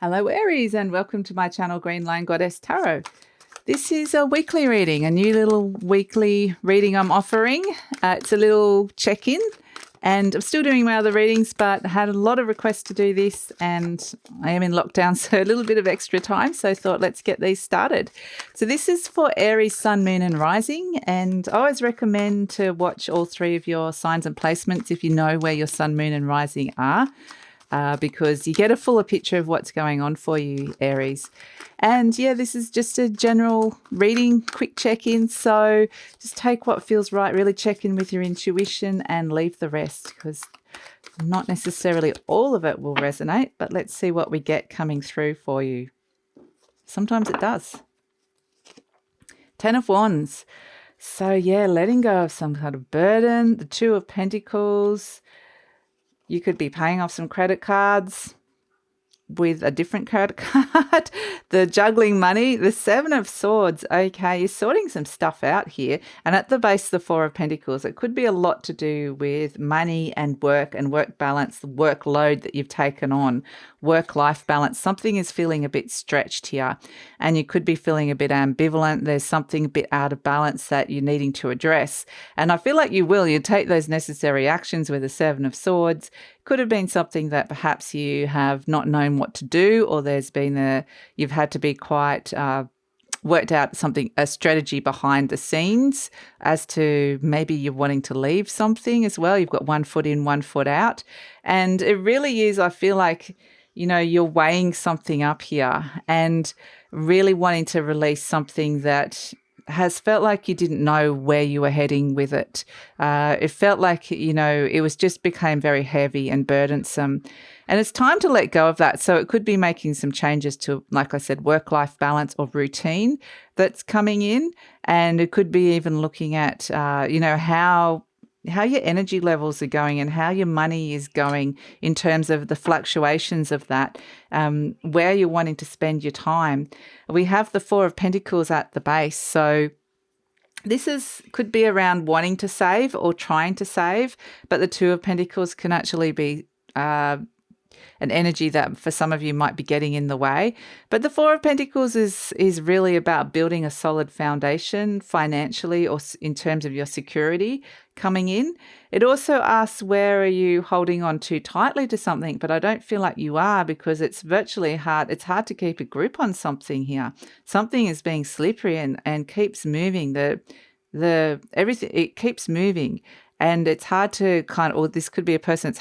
Hello Aries, and welcome to my channel GreenLion Goddess Tarot. This is a weekly reading, a new little weekly reading I'm offering. It's a little check-in, and I'm still doing my other readings, but I had a lot of requests to do this, and I am in lockdown, so a little bit of extra time, so I thought let's get these started. So this is for Aries, Sun, Moon and Rising, and I always recommend to watch all three of your signs and placements if you know where your Sun, Moon and Rising are. Because you get a fuller picture of what's going on for you, Aries. And yeah, this is just a general reading, quick check-in. So just take what feels right, really check in with your intuition and leave the rest, because not necessarily all of it will resonate, but let's see what we get coming through for you. Sometimes it does. 10 of Wands. So yeah, letting go of some kind of burden. The 2 of Pentacles. You could be paying off some credit cards with a different credit card. The juggling money, the 7 of Swords. Okay, you're sorting some stuff out here. And at the base, the 4 of Pentacles. It could be a lot to do with money and work balance, the workload that you've taken on, work-life balance. Something is feeling a bit stretched here, and you could be feeling a bit ambivalent. There's something a bit out of balance that you're needing to address. And I feel like you will. You take those necessary actions with the 7 of Swords. Could have been something that perhaps you have not known what to do, or there's been you've had to be quite worked out a strategy behind the scenes as to maybe you're wanting to leave something as well. You've got 1 foot in, 1 foot out. And it really is, I feel like, you know, you're weighing something up here and really wanting to release something that has felt like you didn't know where you were heading with it. It felt like, you know, it was just became very heavy and burdensome. And it's time to let go of that. So it could be making some changes to, like I said, work-life balance or routine that's coming in. And it could be even looking at, you know, how your energy levels are going and how your money is going in terms of the fluctuations of that, where you're wanting to spend your time. We have the 4 of Pentacles at the base. So this could be around wanting to save or trying to save, but the 2 of Pentacles can actually be an energy that for some of you might be getting in the way. But the 4 of Pentacles is really about building a solid foundation financially or in terms of your security coming in. It also asks, where are you holding on too tightly to something? But I don't feel like you are, because it's virtually hard. It's hard to keep a grip on something here. Something is being slippery and keeps moving. Everything, it keeps moving, and it's hard to or this could be a person.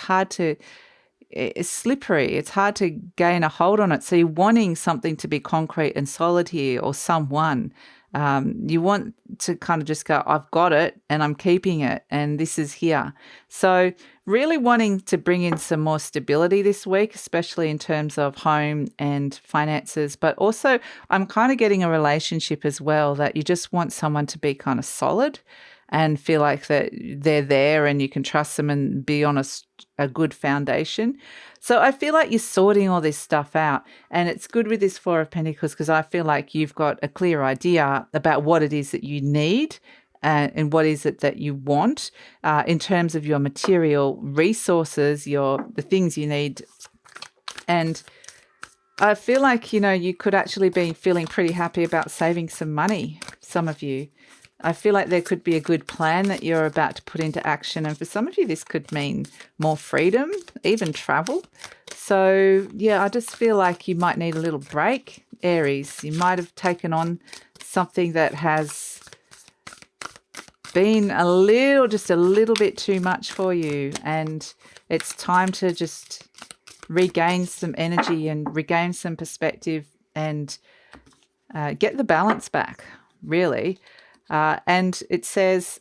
It's slippery. It's hard to gain a hold on it. So you're wanting something to be concrete and solid here, or someone. You want to kind of just go, I've got it and I'm keeping it, and this is here. So really wanting to bring in some more stability this week, especially in terms of home and finances. But also I'm kind of getting a relationship as well, that you just want someone to be kind of solid and feel like that they're there and you can trust them and be on a good foundation. So I feel like you're sorting all this stuff out, and it's good with this 4 of Pentacles, because I feel like you've got a clear idea about what it is that you need and what is it that you want in terms of your material resources, the things you need. And I feel like, you know, you could actually be feeling pretty happy about saving some money, some of you. I feel like there could be a good plan that you're about to put into action. And for some of you, this could mean more freedom, even travel. So yeah, I just feel like you might need a little break, Aries. You might have taken on something that has been just a little bit too much for you. And it's time to just regain some energy and regain some perspective and get the balance back, really. And it says,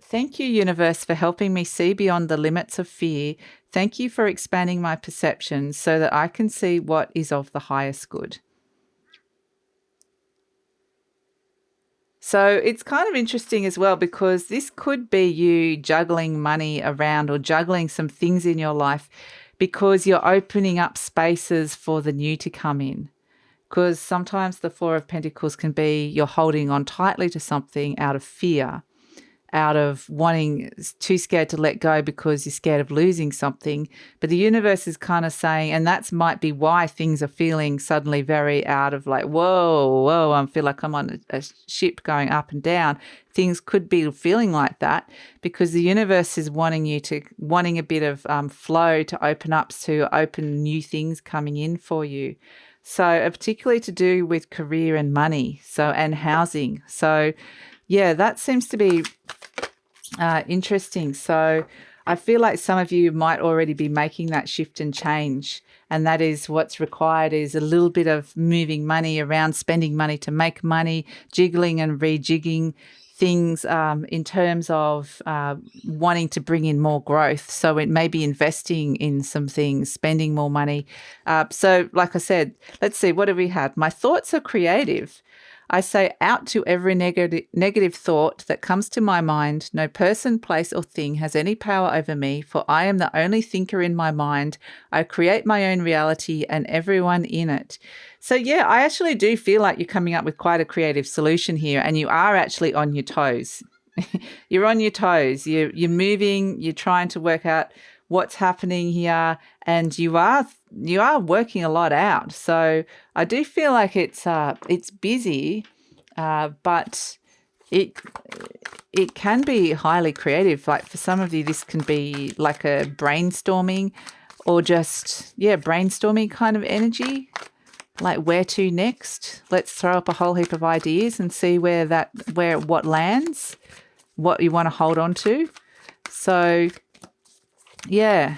thank you, universe, for helping me see beyond the limits of fear. Thank you for expanding my perception so that I can see what is of the highest good. So it's kind of interesting as well, because this could be you juggling money around or juggling some things in your life because you're opening up spaces for the new to come in. Because sometimes the 4 of Pentacles can be you're holding on tightly to something out of fear. out of wanting, too scared to let go because you're scared of losing something. But the universe is kind of saying, and that's might be why things are feeling suddenly very out of like, whoa, I feel like I'm on a ship going up and down. Things could be feeling like that because the universe is wanting a bit of flow to open up, to open new things coming in for you. So particularly to do with career and money, and housing. So yeah, that seems to be interesting. So I feel like some of you might already be making that shift and change. And that is what's required, is a little bit of moving money around, spending money to make money, jiggling and rejigging things in terms of wanting to bring in more growth. So it may be investing in some things, spending more money. So like I said, let's see, what have we had? My thoughts are creative. I say out to every negative thought that comes to my mind. No person, place, or thing has any power over me, for I am the only thinker in my mind. I create my own reality and everyone in it. So yeah, I actually do feel like you're coming up with quite a creative solution here, and you are actually on your toes. You're on your toes. You're moving. You're trying to work out what's happening here, and you are working a lot out. So I do feel like it's busy, but it can be highly creative. Like for some of you, this can be like a brainstorming, or just brainstorming kind of energy. Like where to next? Let's throw up a whole heap of ideas and see what lands, what you want to hold on to. So yeah,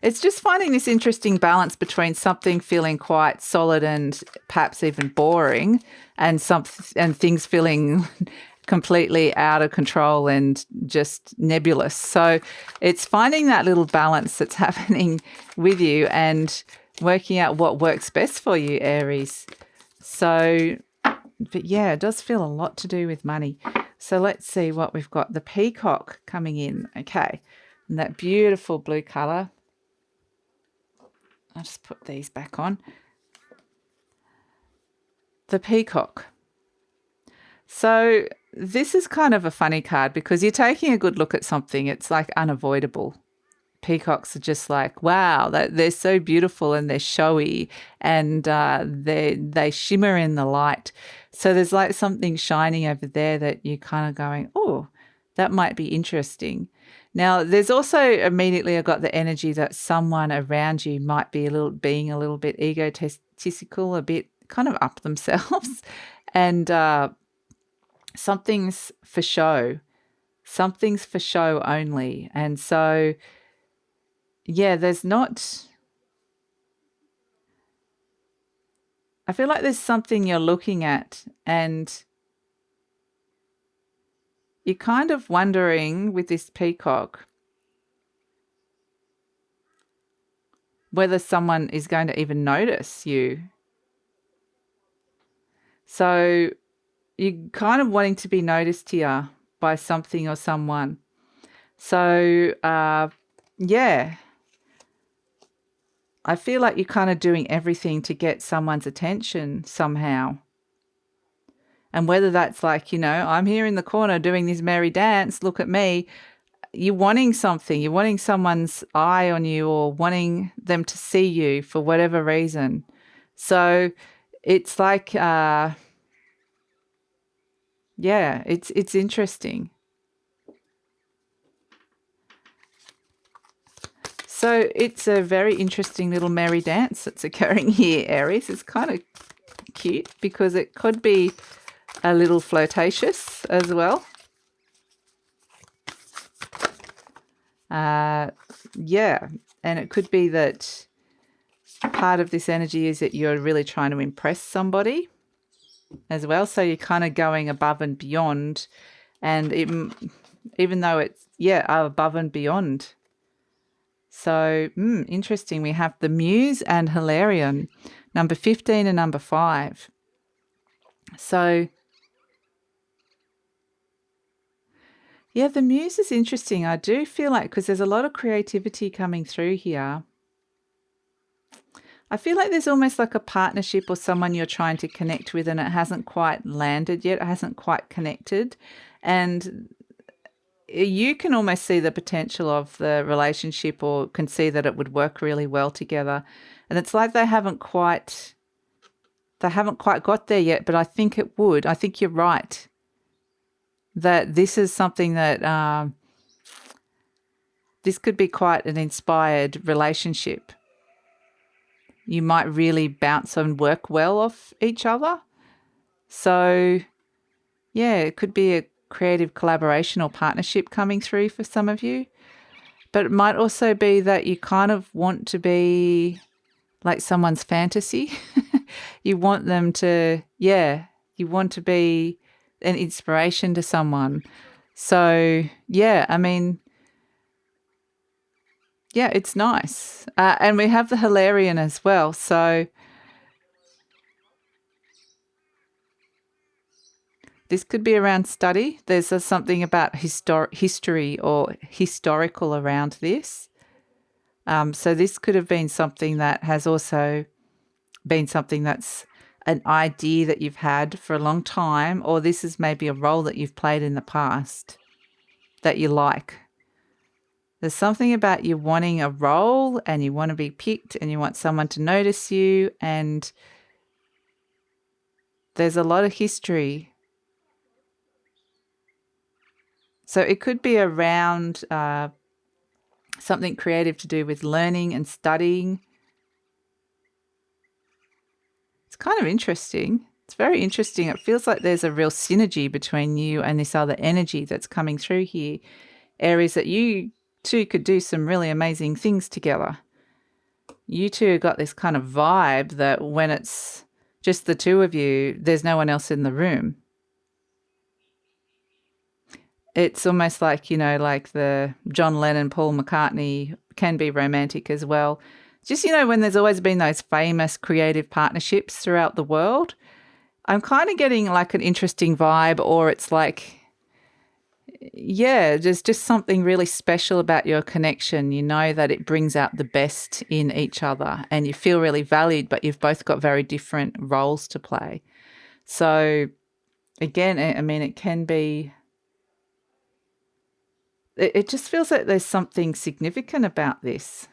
it's just finding this interesting balance between something feeling quite solid and perhaps even boring, and things feeling completely out of control and just nebulous. So it's finding that little balance that's happening with you and working out what works best for you, Aries. So, but yeah, it does feel a lot to do with money. So let's see what we've got. The peacock coming in. Okay. And that beautiful blue colour. I'll just put these back on. The peacock. So this is kind of a funny card because you're taking a good look at something. It's like unavoidable. Peacocks are just like, wow, they're so beautiful and they're showy, and they shimmer in the light. So there's like something shining over there that you're kind of going, oh, that might be interesting. Now, there's also immediately I got the energy that someone around you might be being a little bit egotistical, a bit kind of up themselves, and something's for show. Something's for show only. And so, yeah, I feel like there's something you're looking at and you're kind of wondering with this peacock whether someone is going to even notice you. So you're kind of wanting to be noticed here by something or someone. So, yeah, I feel like you're kind of doing everything to get someone's attention somehow. And whether that's like, I'm here in the corner doing this merry dance, look at me. You're wanting something. You're wanting someone's eye on you, or wanting them to see you for whatever reason. So it's like, it's interesting. So it's a very interesting little merry dance that's occurring here, Aries. It's kind of cute because it could be a little flirtatious as well. Yeah, and it could be that part of this energy is that you're really trying to impress somebody as well. So you're kind of going above and beyond, and even though it's, above and beyond. So, interesting. We have the Muse and Hilarion, number 15 and number 5. So, yeah, the Muse is interesting. I do feel like, because there's a lot of creativity coming through here. I feel like there's almost like a partnership or someone you're trying to connect with, and it hasn't quite landed yet. It hasn't quite connected. And you can almost see the potential of the relationship, or can see that it would work really well together. And it's like they haven't quite got there yet, but I think it would. I think you're right, that this is something that this could be quite an inspired relationship. You might really bounce and work well off each other. So, yeah, it could be a creative collaboration or partnership coming through for some of you. But it might also be that you kind of want to be like someone's fantasy. You want them to, you want to be an inspiration to someone. So, yeah, I mean, yeah, it's nice. And we have the Hilarion as well. So this could be around study. There's something about history or historical around this. So this could have been something that has also been something that's an idea that you've had for a long time, or this is maybe a role that you've played in the past that you like. There's something about you wanting a role and you want to be picked and you want someone to notice you, and there's a lot of history. So it could be around something creative to do with learning and studying. It's kind of interesting. It's very interesting. It feels like there's a real synergy between you and this other energy that's coming through here. Aries, that you two could do some really amazing things together. You two got this kind of vibe that when it's just the two of you, there's no one else in the room. It's almost like, you know, like the John Lennon, Paul McCartney can be romantic as well. Just, you know, when there's always been those famous creative partnerships throughout the world, I'm kind of getting like an interesting vibe, or it's like, yeah, there's just something really special about your connection. You know that it brings out the best in each other and you feel really valued, but you've both got very different roles to play. So again, I mean, it can be, it just feels like there's something significant about this.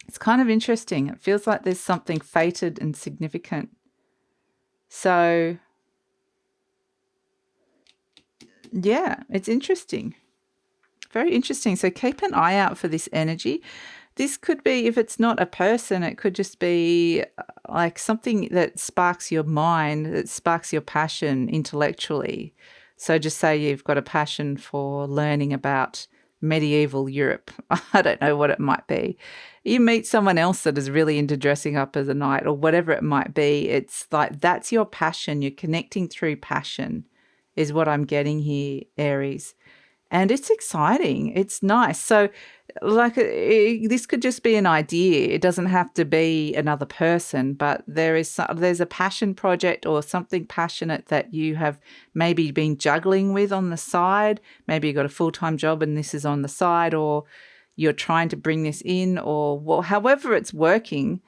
It's kind of interesting. It feels like there's something fated and significant. So yeah, it's interesting. Very interesting. So keep an eye out for this energy. This could be, if it's not a person, it could just be like something that sparks your mind, that sparks your passion intellectually. So just say you've got a passion for learning about medieval Europe. I don't know what it might be. You meet someone else that is really into dressing up as a knight or whatever it might be. It's like that's your passion. You're connecting through passion is what I'm getting here, Aries. And it's exciting. It's nice. So like this could just be an idea. It doesn't have to be another person, but there's a passion project or something passionate that you have maybe been juggling with on the side. Maybe you've got a full-time job and this is on the side, or you're trying to bring this in, or well, however it's working.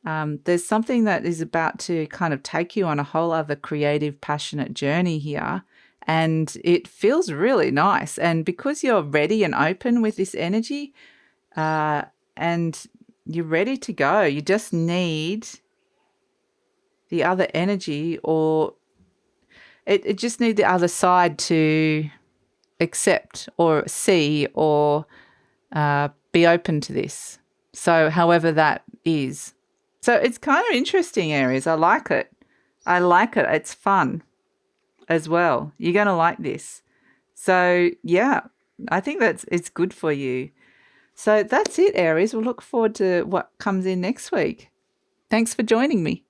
There's something that is about to kind of take you on a whole other creative, passionate journey here. And it feels really nice. And because you're ready and open with this energy and you're ready to go, you just need the other energy, or it just need the other side to accept or see or be open to this. So however that is. So it's kind of interesting, Aries. I like it. I like it. It's fun as well. You're going to like this. So yeah, I think it's good for you. So that's it, Aries. We'll look forward to what comes in next week. Thanks for joining me.